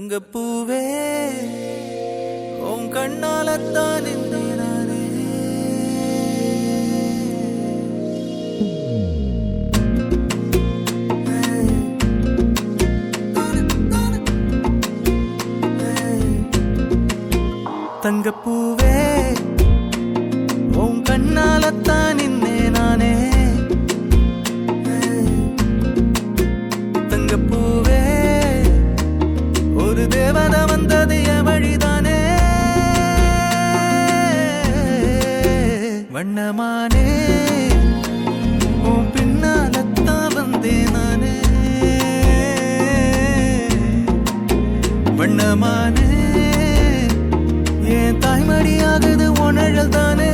தங்கப்பூவே உன் கண்ணாலத்தான் நானே தங்கப்பூவே உன் கண்ணாலத்தான் நானே தங்கப்பூவே ஒரு தேவதை வந்தது என் வழிதானே வண்ணமானே உன் பின்னாலத்தான் வந்தேன் நானே வண்ணமானே என் தாய்மடியாகுது உணழல் தானே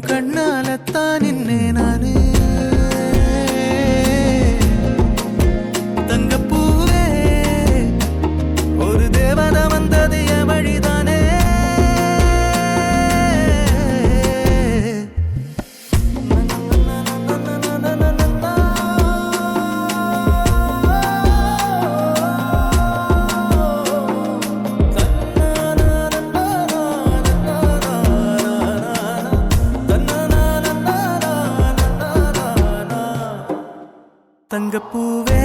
கண்ணாலத்தான் நானே தங்கப்பூவே ஒரு தேவதை வந்தது என் வழிதானே தங்கப்பூவே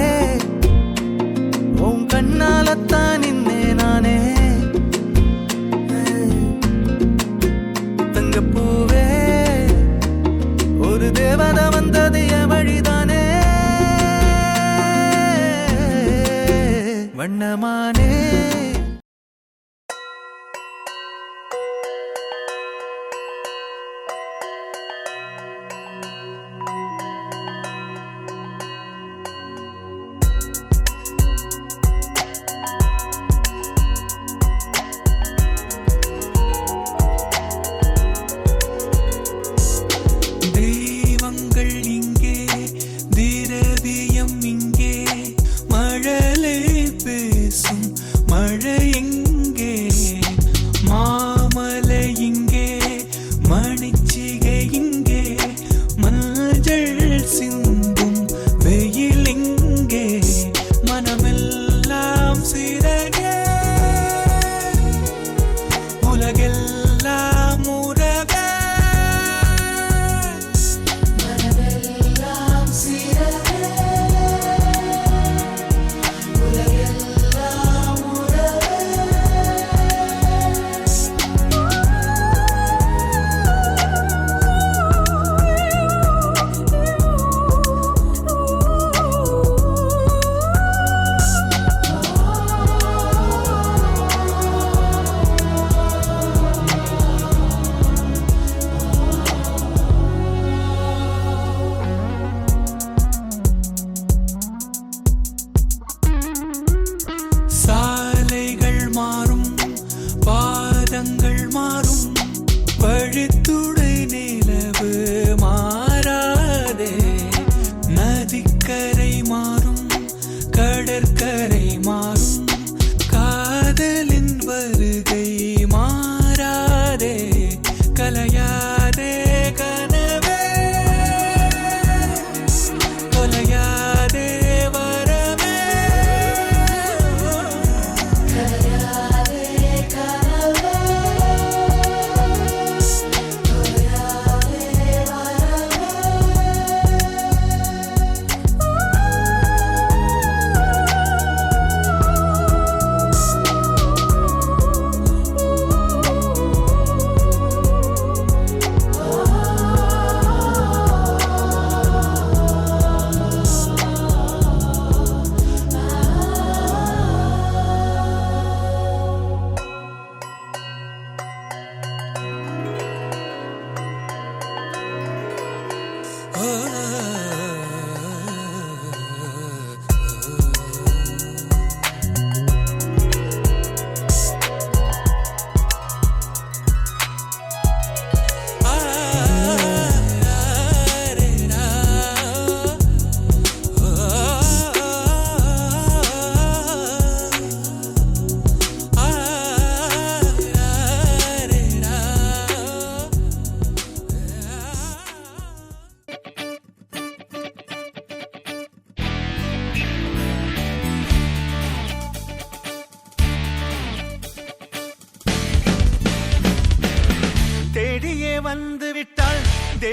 உன் கண்ணாலத்தான் நானே தங்கப்பூவே ஒரு தேவதை வந்தது என் வழிதானே வண்ணமானே மாமலை இங்கே மணிச்சிகை இங்கே மஞ்சள்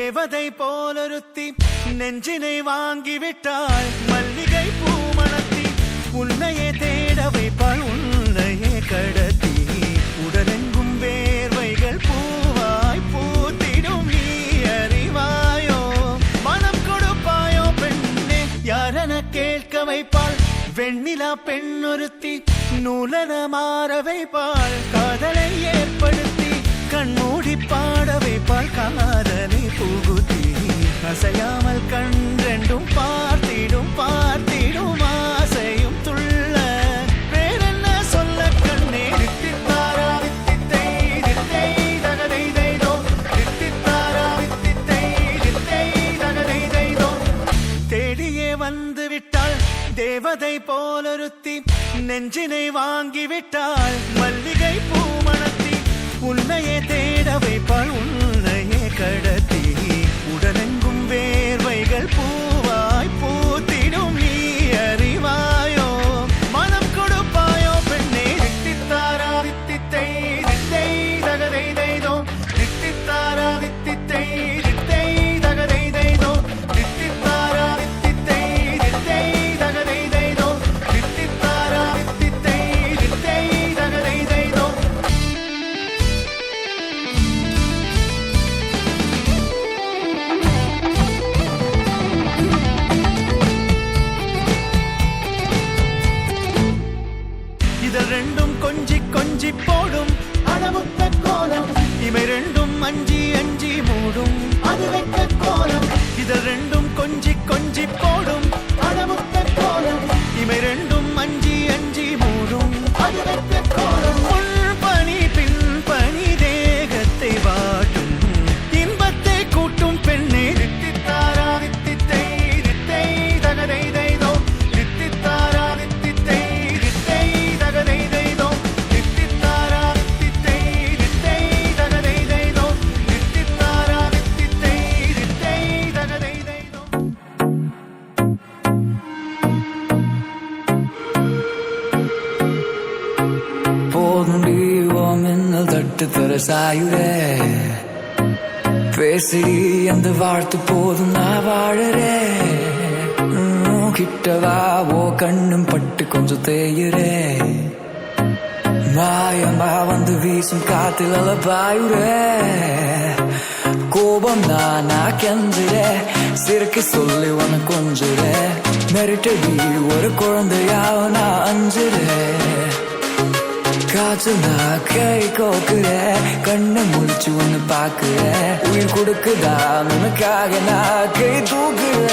தேவதை போலொருத்தி நெஞ்சினை வாங்கிவிட்டாள். மல்லிகை பூமணத்தி உன்னையே தேட வைப்பாள். உன்னையே கடத்தி உடலெங்கும் வேர்வைகள் பூவாய் பூத்திடும். நீ அறிவாயோ மனம் கொடுப்பாயோ பெண்ணே யாரென கேட்க வைப்பாள். வெண்ணிலா பெண்ணொருத்தி நூலன மாற வைப்பாள். காதலை ஏற்படுத்தி கண்மூடி பாட வைப்பாள். காதலை புகுத்தி அசையாமல் கண்டெண்டும் பார்த்திடும் பார்த்திடும் ஆசையும் துள்ள. வேறென்ன சொல்ல கண்ணே தித்தித்தாரா வித்தித்தை தித்தை தகதை தைதோ தித்தித்தாரா வித்தித்தை தித்தை தகதை தைதோ. தேடியே வந்து விட்டாள் தேவதை போலொருத்தி நெஞ்சினை வாங்கிவிட்டாள். மல்லிகை பூமணத்தி உன்னையே தேட வைப்பாள். உன்னையே கடத்தி உடலெங்கும் வேர்வைகள் பூவாய் பூத்திடும். நீ அறிவாயோ மனம் கொடுப்பாயோ பெண்ணே தித்தித்தாரா வித்தித்தை தித்தை தகதை தைதோ தித்தித்தாரா வித்தித்தை தித்தை தகதை தைதோ தித்தித்தாரா வித்தித்தை தித்தை தகதை தைதோ தித்தித்தாரா வித்தித்தை தித்தை தகதை தைதோ. இதழ் ரெண்டும் கொஞ்சி கொஞ்சி போடும் அடமுத்த கோலம். இமை ரெண்டும் அஞ்சி அஞ்சி மூடும் அது வெக்க கோலம். இதழ் ரெண்டும் கொஞ்சி கொஞ்சி போடும் அடமுத்த கோலம். இமை ரெண்டும் அஞ்சி அஞ்சி மூடும் அது வெக்க கோலம். முன் பனி பின் பனி தேகத்தை வாட்டும் இன்பத்தை கூட்டும் பெண்ணே தித்தித்தாரா வித்தித்தை தித்தை தகதை தைதோ தித்தித்தாரா வித்தித்தை தித்தை தகதை தைதோ தித்தித்தாரா வித்தித்தை தித்தை தகதை தைதோ தித்தித்தாரா வித்தித்தை தித்தை தகதை தைதோ. போதுண்டி ஓ மின்னல் தட்டு தர சாயுரே பேசி அந்த வாழ்த்து போதும் நான் வாழறே. கிட்டவா ஓ கண்ணும் பட்டு கொஞ்சம் தேயுரே. மாயமா வந்து வீசும் காத்தில் அலபாயுரே. கோபம் நானா கெஞ்சுரே சிறுக்கு சொல்லி உன கொஞ்சுரே. மெரிட்டடி ஒரு குழந்தையாவ நான் அஞ்சுரே. காற்றுனா கை கோக்குற கண்ணை முடிச்சு ஒண்ணு பாக்குற. உயிர் கொடுக்குதா உனக்காக நான் கை தூக்குற.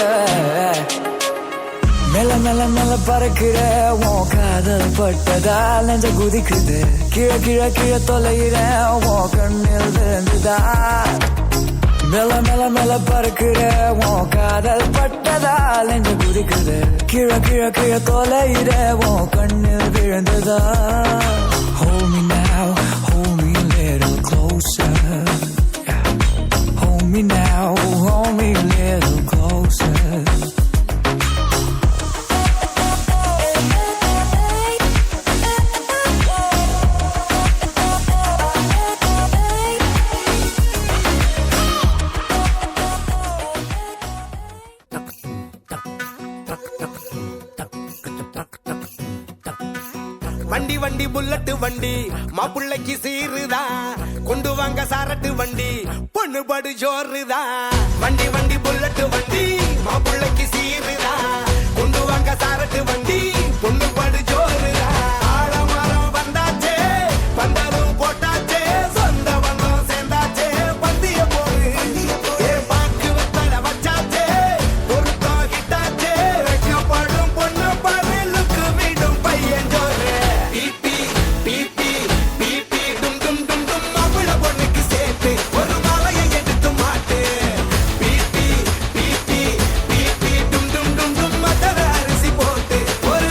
மெல்ல மெல்ல மெல்ல பறக்குற உன் காதல் பட்டதால் நெஞ்ச குதிக்குது. கீழ கீழ கீழ தொலைகிற உன் கண்ணில் விழுந்துதா. மெல்ல மெல்ல மெல்ல பறக்குற உன் காதல் பட்டதால் நெஞ்ச குதிக்குது. கீழ கீழ கீழ தொலைகிற உன் கண்ணில் விழுந்துதா. Hold me now, hold me a little closer. Hold me now, hold me a little closer. வண்டி வண்டி புல்லட்டு வண்டி மாப்பிள்ளைக்கு சீருதா. கொண்டு வாங்க சாரட்டு வண்டி பொண்ணு படு ஜோருதா. வண்டி வண்டி புல்லட்டு வண்டி மாப்பிள்ளைக்கு சீருதா. கொண்டு வாங்க சாரட்டு வண்டி பொண்ணு படு ஜோருதா. ஆழமரம் வந்தாச்சே பந்தலும் போட்டாச்சே சொந்த பந்தம் சேர்ந்தாச்சே பந்திய போரு. பாக்கு வெத்தட வச்சாச்சே பொருத்தம் கிட்டாச்சே. வைக்கப்படும் பொண்ணு பருளுக்கு விடும் பையன் ஜோரு. பிபி பிபி பிபி டும் டும் டும் டும் மாப்பிள்ள பொண்ணுக்கு சேர்த்து ஒரு மாலையை எடுத்து மாட்டு. பிபி பிபி பிபி டும் டும் டும் டும் மதர அரிசி போட்டு ஒரு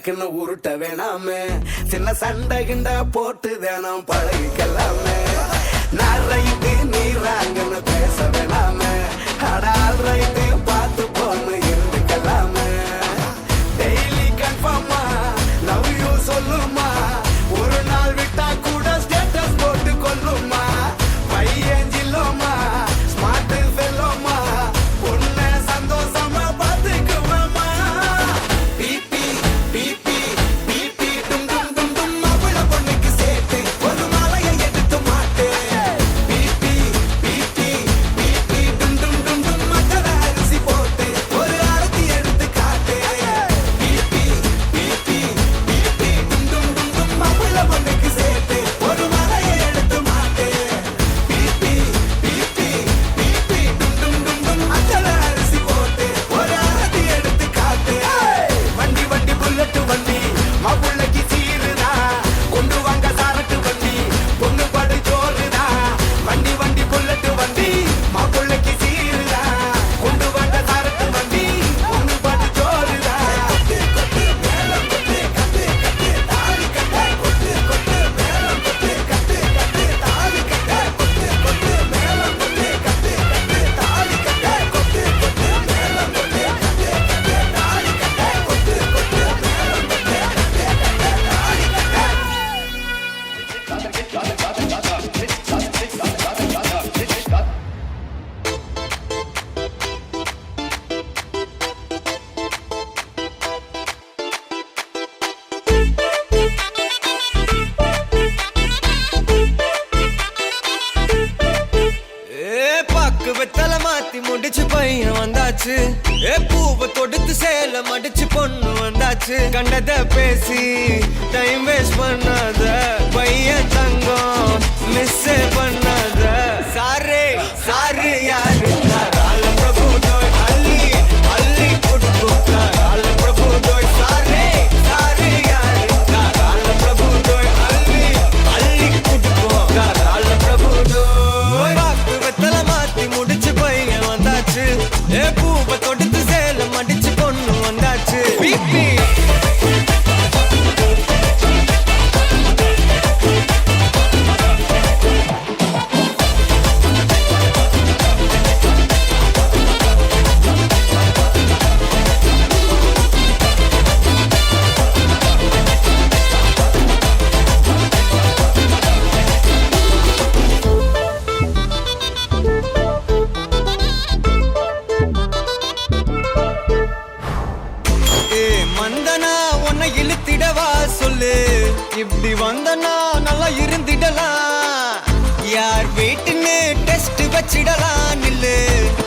டக்குன்னு உருட்ட வேணாமே சின்ன சண்டை கிண்ட போட்டு வேணாம் பழகிக்கலாமே நான் ரைட்டு நீ ராங்கன்னு பேச வேணாமே அடால் ரைட்டு பார்த்து போன்னு இருந்துக்கலாமே டெய்லி கன்ஃபார்மா லவ் யூ சொல்லுமா ஒரு நாள் விட்டா கூட ஸ்டேட்டஸ் போட்டு கொல்லுமா பையன் ஜில்லோமா ஸ்மார்ட் ஃபெல்லோமா பொண்ணு சந்தோஷமா பார்த்துக்குவேமா பிபி பிபி பிபி டும் டும் டும் டும் அவள பொண்ணுக்கு சேர்த்து ஒரு மாலையை எடுத்து மாட்டு பிபி பிபி பிபி டும் டும் டும் டும் மக்கள அரிசி போட்டு ஒரு ஆரத்தி எடுத்து காட்டு பிபி பிபி பிபி டும் டும் டும் டும் அவள பொண்ணுக்கு சேர்த்து ஒரு மாலையை எடுத்து மாட்டு பிபி பிபி பிபி டும் டும் டும் டும் மக்கள அரிசி போட்டு ஒரு ஆரத்தி எடுத்து காட்டு வண்டி வண்டி புல்லட்டு வண்டி மாப்பிள்ளைக்கு சீருதா கொண்டு வாங்க சாரட்டு வண்டி பொண்ணு படு ஜோருதா வண்டி வண்டி புல்லட்டு வண்டி மாப்பிள்ளைக்கு சீருதா கொண்டு வாங்க சாரட்டு வண்டி பொண்ணு படு ஜோருதா மேலம் கொட்டு கட்டு கட்டு தாலி கட்ட கொட்டு கொட்டு மேலம் கொட்டு கட்டு கட்டு தாலி கட்ட கொட்டு கொட்டு மேலம் கொட்டு கட்டு கட்டு தாலி கட்ட கொட்டு கொட்டு மேலம் கொட்டு கட்டு கட்டு தாலி கட்ட கொட்டு கொட்டு மேலம் கொட்டு பாக்கு வெத்தல மாத்தி முடிச்சு பையன் வந்தாச்சு பூவை தொடுத்து சேல மடிச்சு பொண்ணு வந்தாச்சு கண்டத பேசி டைம் வேஸ்ட் பண்ணாத பையன் தங்கம் மிஸ் பண்ணாத சாரே சாரு யாரு கால பிரபு தோய் அள்ளி அள்ளி குடுக்கு கால பிரபு தோய் சாரே சாரு யாரு கால பிரபு தோய் அள்ளி அள்ளி குடுக்கு கால பிரபு தோய் பாக்கு வெத்தல மாத்தி முடிச்சு பையன் வந்தாச்சு பூவை தொடுத்து சேல மடிச்சு பொண்ணு வந்தாச்சு பிபி மந்தனா உன்னை இழுத்திடவா சொல்லு இப்படி வந்தனா நல்லா இருந்திடலாம் யார் வீட்டுன்னு டெஸ்ட் வச்சிடலாம் நில்லு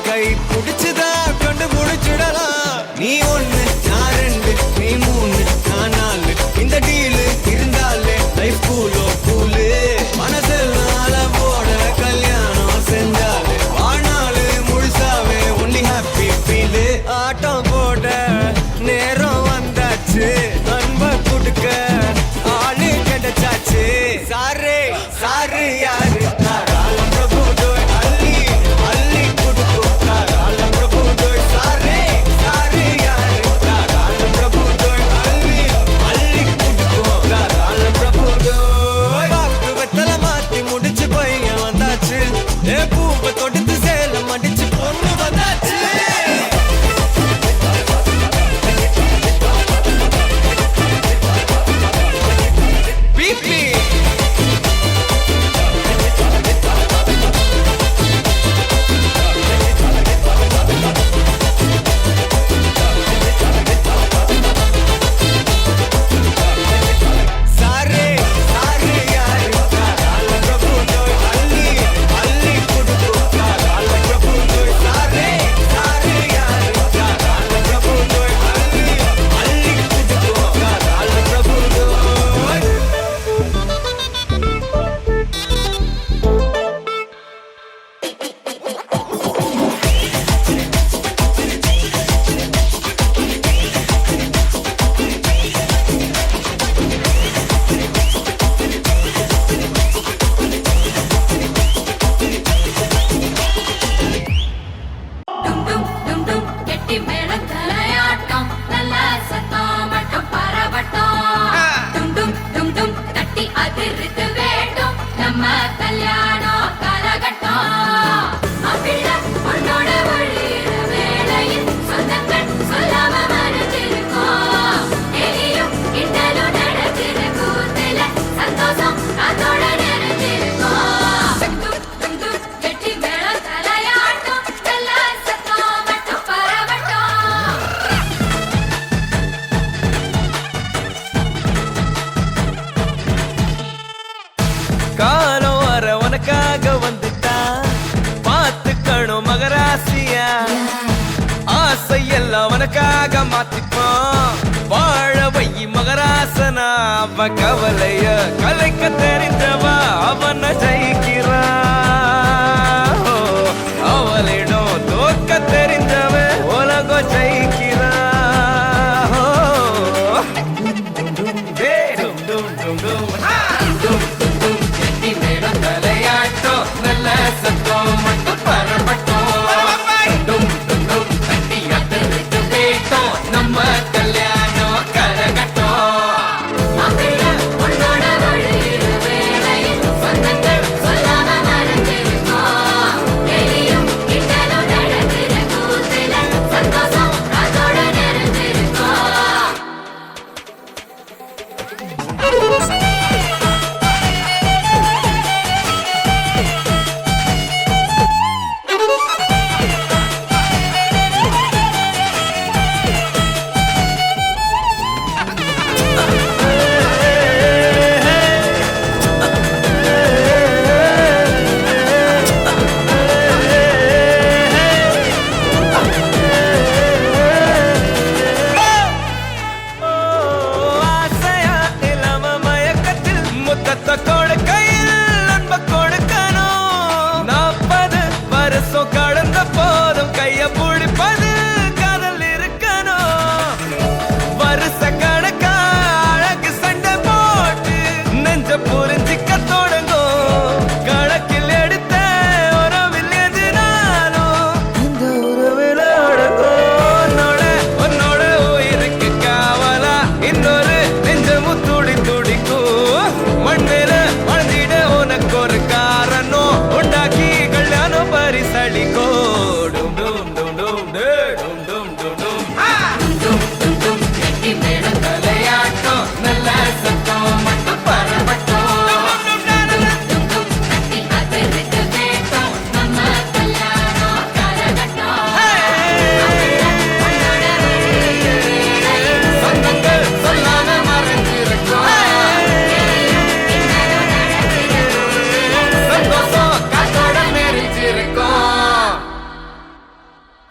கை பிடிச்சுதா கண்டு முடிச்சிடலாம் நீ ஒண்ணு நான் ரெண்டு நீ மூணு நான் நாலு இந்த டீலு இருந்தாலே லைஃப் கூலோ கூலு மனசெல்லாம் போட கல்யாணம் செஞ்சாலே வாழ்நாளு முழுசாவே ஒன்லி ஹாப்பி ஃபீலு ஆட்டம் போட நேரம் வந்தாச்சு அன்ப கொடுக்க ஆளு கிடைச்சாச்சு சாரே சாரு யாரு கால பிரபு தோய் அள்ளி அள்ளி கொடுக்கு கால பிரபு தோய் சாரே சாரு ஆசை எல்லாம் அவனுக்காக மாத்திப்பான் வாழ வை மகராசனா அவன் கவலைய கலைக்க தெரிந்தவா அவனை ஜெயிக்கிறான் அவளிடம் தோக்க தெரிந்தவன் உலகம் ஜெயிக்கிறான் தலையாட்டம் நல்ல சத்தம் மட்டும் பரப்பட்டும் நம்ம கல்யாணம் கரகட்டும்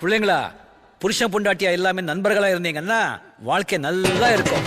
பிள்ளைங்களா புருஷன் பொண்டாட்டியா எல்லாமே நண்பர்களா இருந்தீங்கன்னா வாழ்க்கை நல்லா இருக்கும்.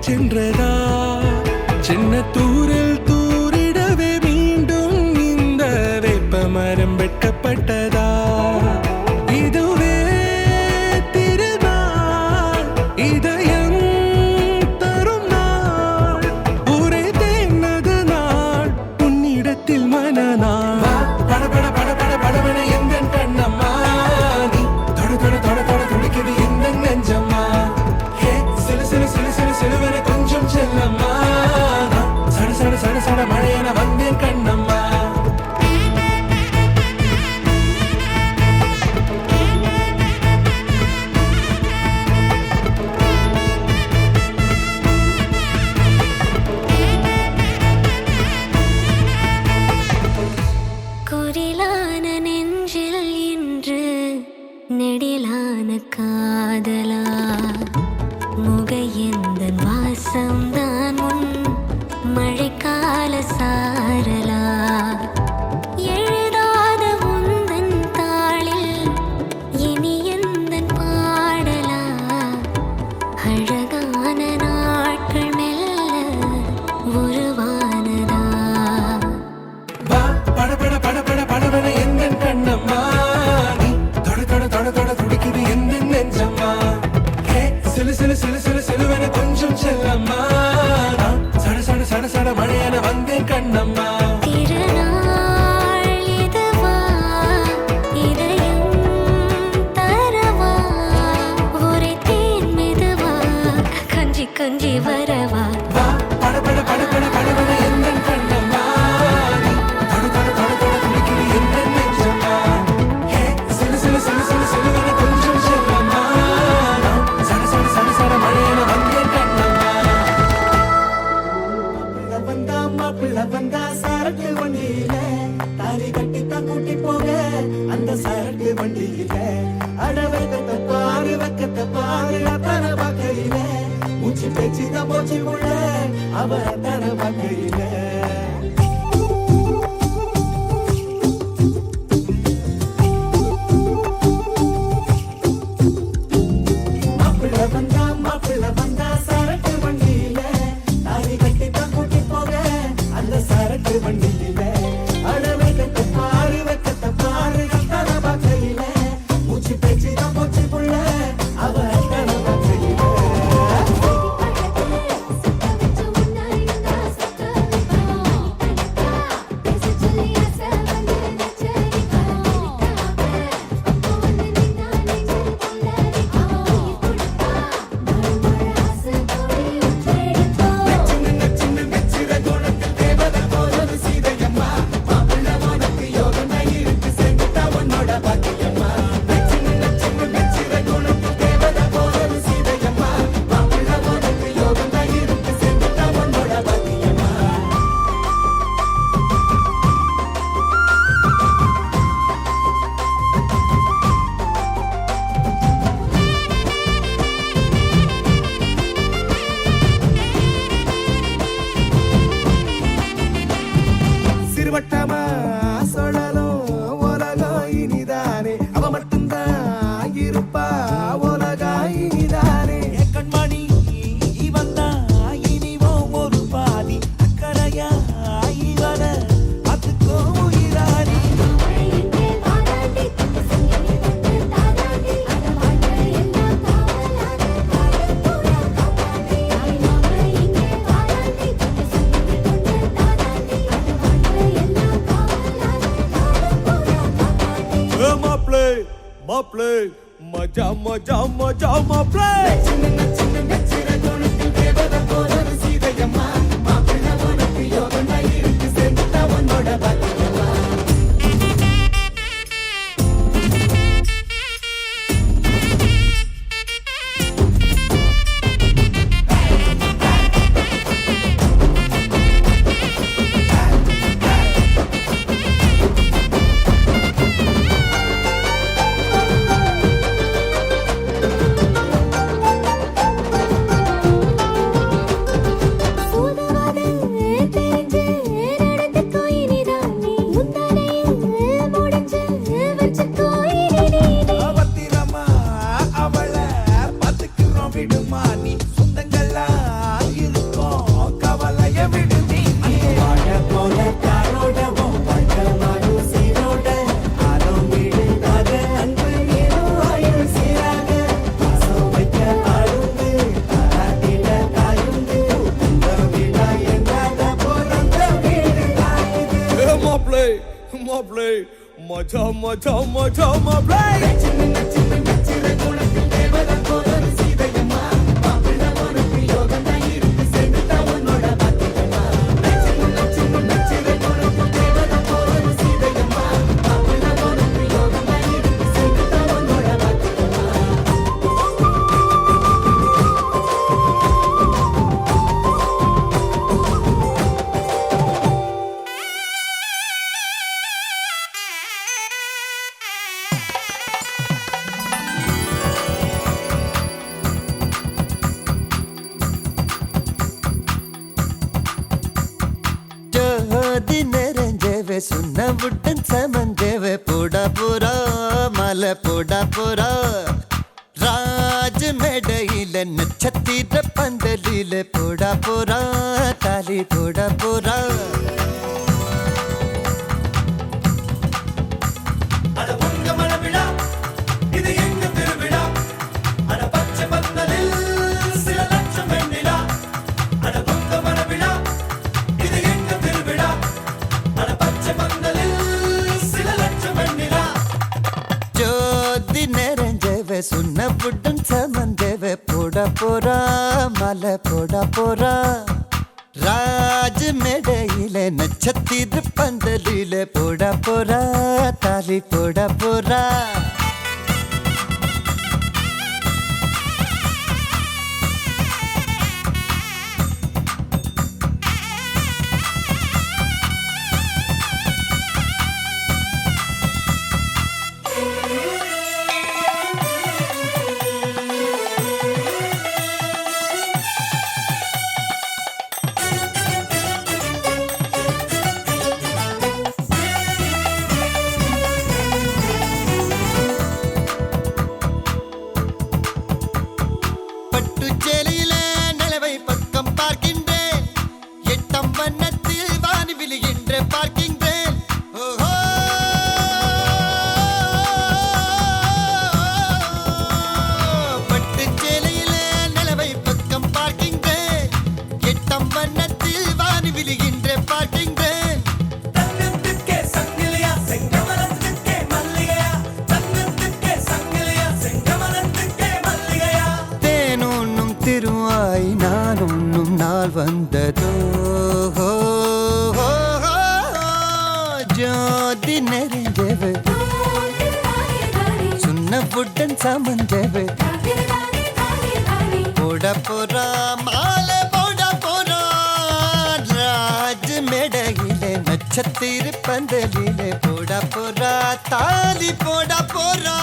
சென்றதா சின்ன தூரில் தூரிடவே மீண்டும் இந்த வேப்ப மரம் வெட்டப்பட்டதா இதுவே திருநாள் இதயம் தரும் நாள் ஒரே தேர்ந்தது நாள் உன்னிடத்தில் மனநாள் பட பட பட பட படவன எந்த கண்ணம்மா நீ தொட தொட தொட தொட துடிக்குது இந்த நெஞ்சம்மா ஹே சிலு சிலு சிலு சிலு சிலுவன கொஞ்சம் செல்லம்மா சட சட சட சட மழையன வந்தேன் கண்ணம்மா குரிலான நெஞ்சில் இன்று நெடிலான காதலா முகையெந்த வாசம்தான் உன் மழைக்கால சாரலா எழுதாத உந்தன் தாளில் இனி எந்தன் பாடலா அழகான நாட்கள் மெல்ல உருவானதா வா பட பட பட பட படவன எந்த கண்ணம்மா நீ தொட தொட தொட தொட துடிக்குது எந்த நெஞ்சம்மா ஹே சிலு சிலு சிலு சிலு சிலுவன கொஞ்சம் செல்லம்மா சட சட சட சட மழையன வந்தேன் கண்ணம்மா திருநாள் இதுவா இதயம் தரவா ஒரே தேன் மெதுவா கஞ்சி கஞ்சி வரவா வா பட பட பட பட படவன எந்த கண்ணம்மா நீ தொட தொட தொட தொட துடிக்குது எந்த நெஞ்சம்மா ஹே சிலு சிலு சிலு சிலு சிலுவன கொஞ்சம் செல்லம்மா சட சட சட சட மழையன வந்தேன் கண்ணம்மா மாப்பிள்ள வந்தா சரக்கு வண்டியில தாலி கட்டித்தான் கூட்டி போக அந்த சரக்கு வண்டியில அடவைக்கத்தை பாரு வைக்கத்தை பாரு அத்தனை பார்க்கையில மூச்சு பேச்சுதான் போச்சு உள்ள அவ அத்தனை பார்க்கையில மாப்பிள்ள வந்தா சரக்கு வண்டியில தாலி கட்டித்தான் கூட்டி போக அந்த சரக்கு வண்டியில அடவைக்கத்தை பாரு வைக்கத்தை பாரு அத்தனை பார்க்கையில மூச்சு பேச்சுதான் போச்சு புள்ள அவ அத்தனை பார்க்கையில சிறுவட்டமா சொல்லலும் உலகம் இனிதானே அவ மட்டும்தான் இருப்பா உலகம் இனிதானே கண்மணி இவன் தான் இனிவோம் ஒரு பாதி அக்கறையா இவன அதுக்கோ உயிராடி மாப்ளே மஜா மஜா மஜா மாப்ளே Chama, chama, chama, play. ஜோதி நெறஞ்சவே சுண்ணவுடன் சமஞ்சவே போடா போரா மலை போடா போரா ராஜ மேடையில நட்சத்திர பந்தலில போடா போரா தாலி போடா போரா அட உங்க மனவிழா இது எங்க திருவிழா அட பச்சை பந்தலில் சில லட்சம் வெண்ணிலா அட உங்க மனவிழா இது எங்க திருவிழா அட பச்சை பந்தலில் சில லட்சம் வெண்ணிலா ஜோதி நெறஞ்சவே சுண்ணவுடன் சமஞ்சவே போடா போரா மலை போடா போரா ராஜ மேடையில நட்சத்திர பந்தலில போடா போரா தாலி போடா போரா பட்டுச்சேலையில நிலவை பக்கம் பார்க்கின்றேன் எட்டம் வண்ணத்தில் வானி விழுகின்ற பார்க்கின்றேன் ஓஹோ பட்டுச்சேலையில நிலவை பக்கம் பார்க்கின்றேன் எட்டம் வண்ணத்தில் வானி விழுகின்ற பார்க்கின்றேன் தங்கத்துக்கே சங்கிலியா செங்கமலத்துக்கே மல்லிகையா தங்கத்துக்கே சங்கிலியா செங்கமலத்துக்கே மல்லிகையா தேனொன்னும் திருவாய் நான் ஒன்னும் நாள் வந்ததோ ஜோதி நெறிஞ்சவு சுண்ணவுடன் சமஞ்சவு போட போறா மாலை போட போறா ராஜ மேடையிலே நட்சத்திர பந்தலிலே போட போறா தாலி போட போறா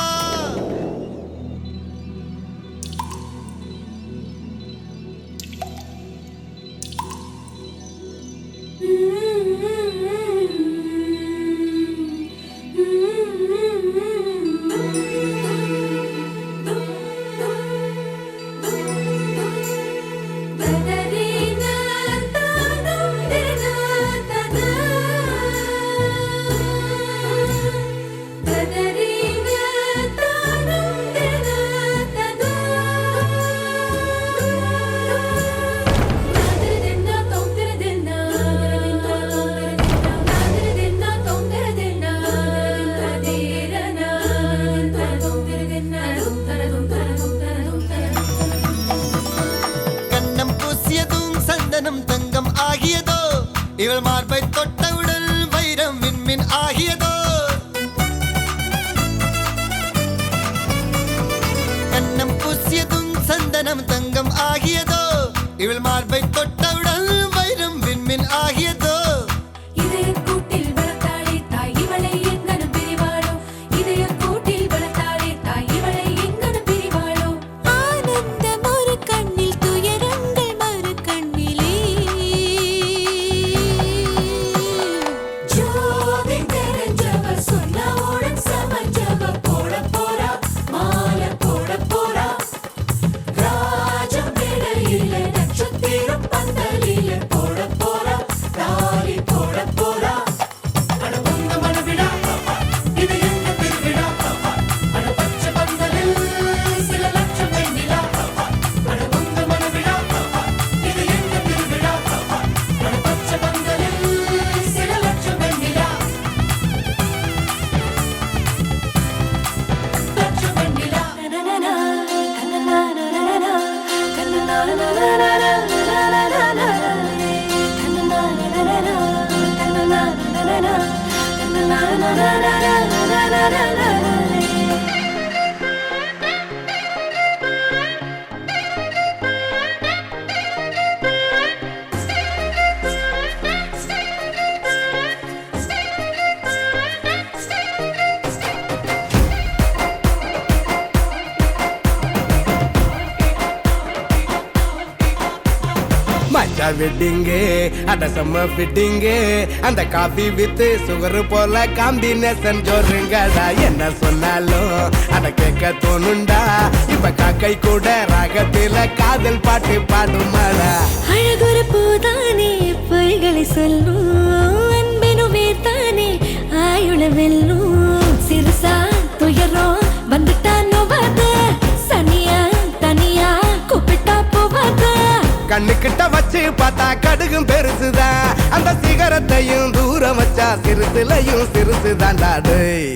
கண்ணம் பூசியதும் சந்தனம் தங்கம் ஆகியதோ இவள் மார்பை தொட்டவுடன் வைரம் விண்மின் ஆகியதோ கண்ணம் பூசியதும் சந்தனம் தங்கம் ஆகியதோ இவள் மார்பை தொட்டவுடன் வைரம் விண்மின் ஆகியதோ இதயக்கூட்டில் வளர்த்தாளே தாய் இவளை எங்கனும் பிரிவாளோ இதயக்கூட்டில் வளர்த்தாளே தாய் இவளை எங்கனும் பிரிவாளோ ஆனந்தம் ஒரு கண்ணில் துயரங்கள் மறு கண்ணிலே ஜோதி தெரிஞ்சவர் சொன்னவுடன் சமஞ்சவ போட போறா மாலை போட போறா ராஜம் இடையில நட்சத்திரம் பந்த மஜா வெட்டிங்கு அட செம்ம ஃபிட்டிங்கு அந்த காஃபி வித்து சுகர் போல காம்பினேஷன் ஜோருங்கடா என்ன சொன்னாலும் அட கேட்க தோணுண்டா இப்ப காக்கை கூட ராகத்தில காதல் பாட்டு பாடுமாடா அழகுற பூதானே பொய்களை சொல்லும் அன்பெனும் வேர்த்தானே ஆயுள வெல்லும் சிறுசா துயரம் வந்துட்டா நோவாத சனியா தனியா கூப்பிட்டா போவாத கண்ணுக்கிட்ட வச்சு பார்த்தா கடுகும் பெருசுதான் அந்த சிகரத்தையும் தூரம் வச்சா சிறுசுலையும் சிறுசுதான் டேய்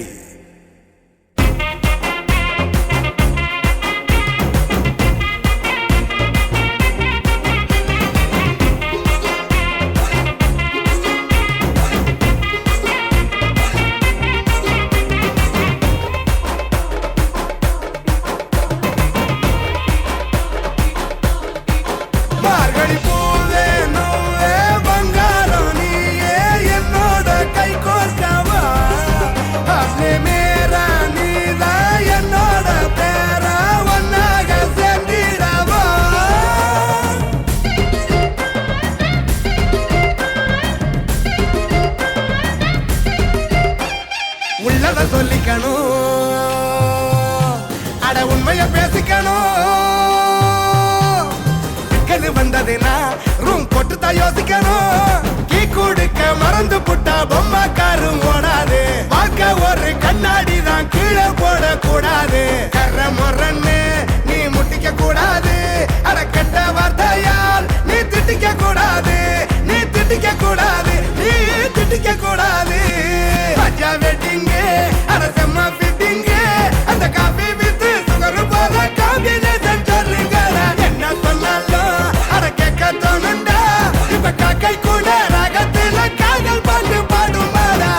மார்கழி பூவே நூவே பங்காரம் நீயே என்னோட கை கோர்க்கவா அப்னே மேரா நீதா என்னோட பேரா ஒன்னாக சேர்ந்திடவா உள்ளத சொல்லிக்கணும் அட உண்மைய பேசிக்கணும் வந்ததுனா ரூம் போட்டுதான் யோசிக்கணும் கீ கொடுக்க மறந்து புட்டா பொம்மை காரும் ஓடாது பார்க்க ஒரு கண்ணாடி தான் கீழே போட கூடாது கர முறன்னு நீ முட்டிக்க கூடாது அட கெட்ட வார்த்தையால் நீ திட்டிக்க கூடாது நீ திட்டிக்க கூடாது நீ திட்டிக்க கூடாது மஜா வெட்டிங்கு அட செம்ம ஃபிட்டிங்கு அந்த காஃபி வித்து சுகர் போல காம்பினேஷன் சொல்லுங்கடா என்ன சொன்னாலும் தோணுண்டா இப்ப காக்கை கூட ராகத்தில காதல் பாட்டு பாடுமாடா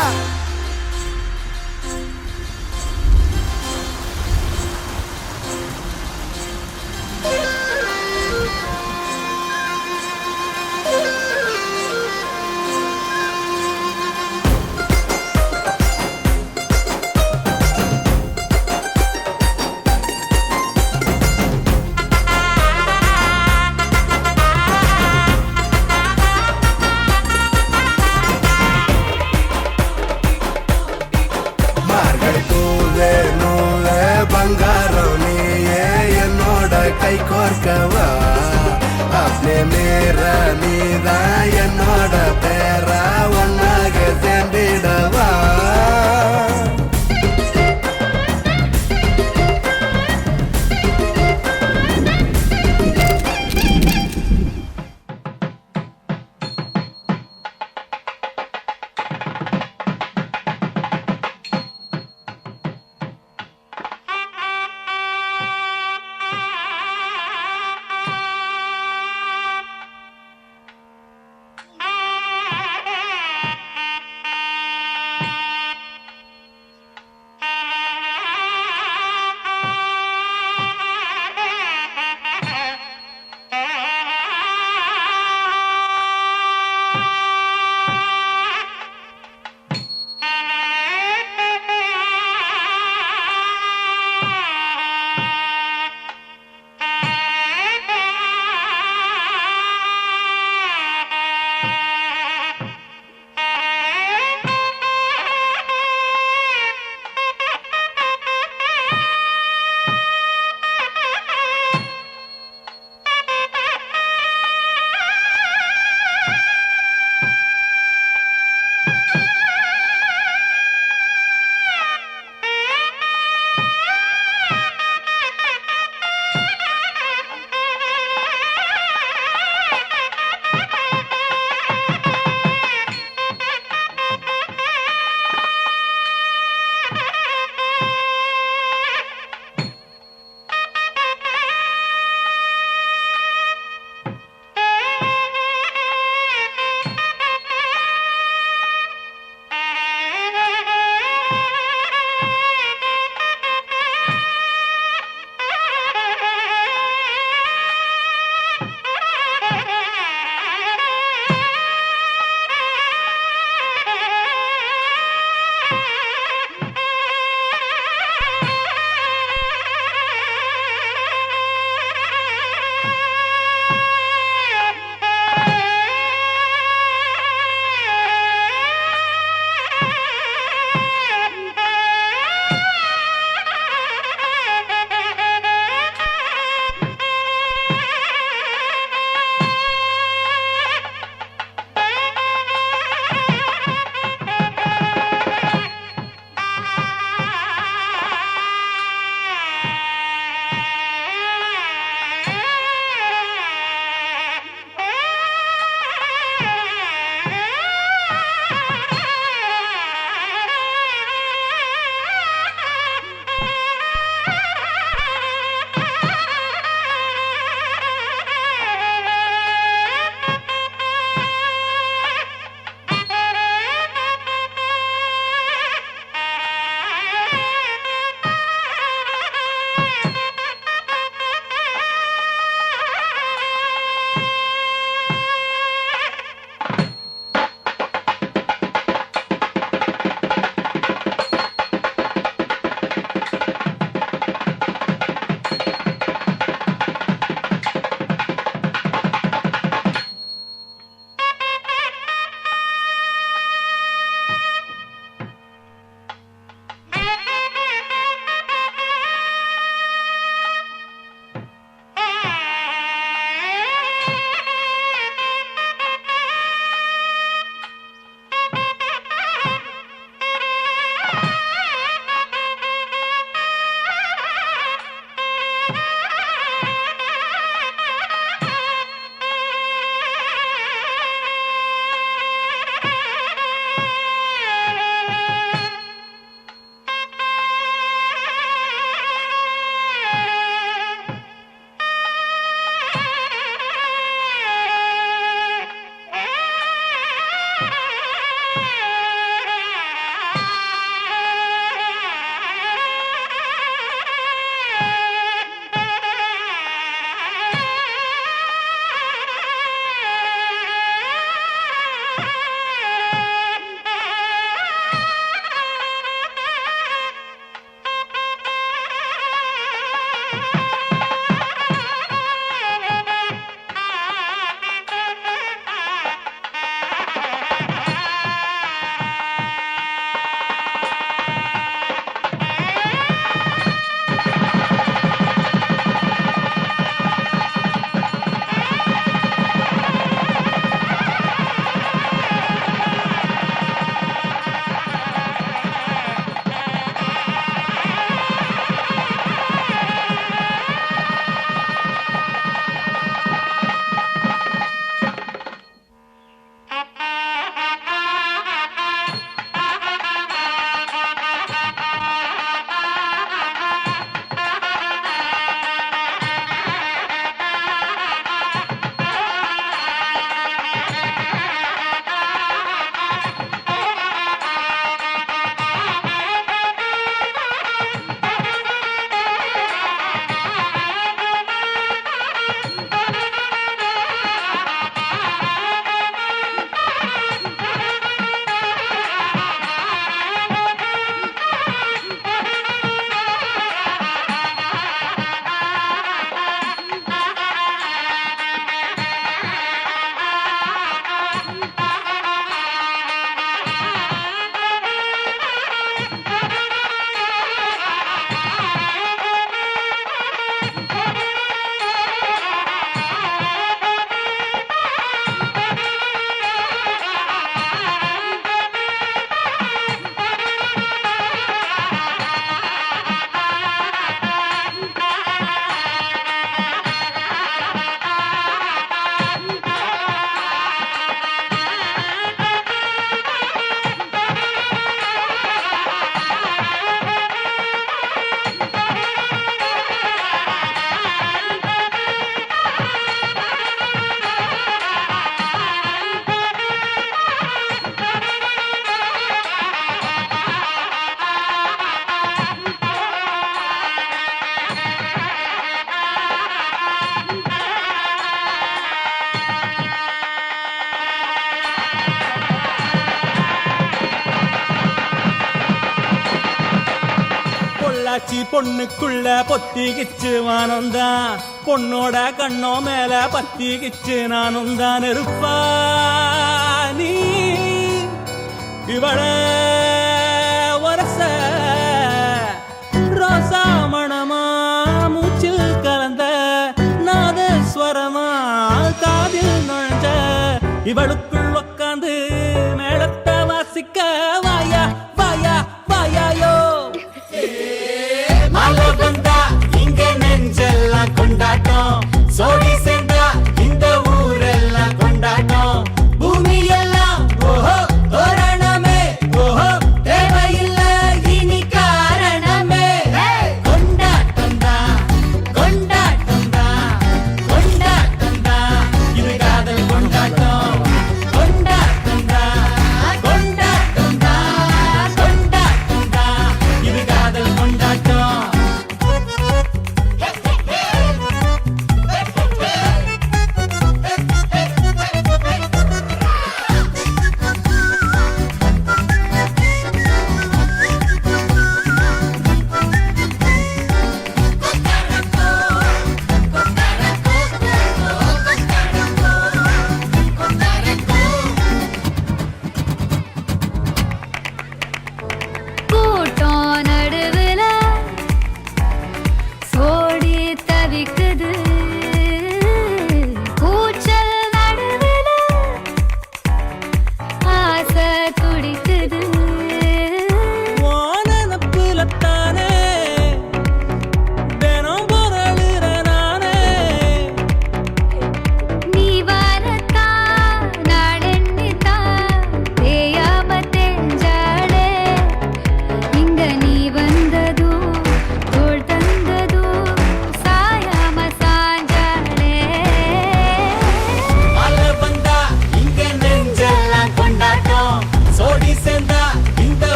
பங்காரம் நீயே என்னோட கை கோர்க்கவா அப்னே மேரா நீதான் என்னோட பேரா ஒன்னாக சேர்ந்திடவா பொள்ளாச்சி பொண்ணுக்குள்ள பொத்திக்கிச்சு வானந்தான் பொண்ணோட கண்ணோ மேல பத்திக்கிச்சு நானும் தான் இருப்பா நீ இவள வரச ரோசா மணமா மூச்சில் கலந்த நாதஸ்வரமா காதில் நுழைஞ்ச இவளுக்குள் உக்காந்து மேளத்தை வாசிக்க வாயா வாயா வாயாயோ மாலை வந்தா இங்க நெஞ்செல்லாம் கொண்டாட்டம் சோடி சேர்ந்து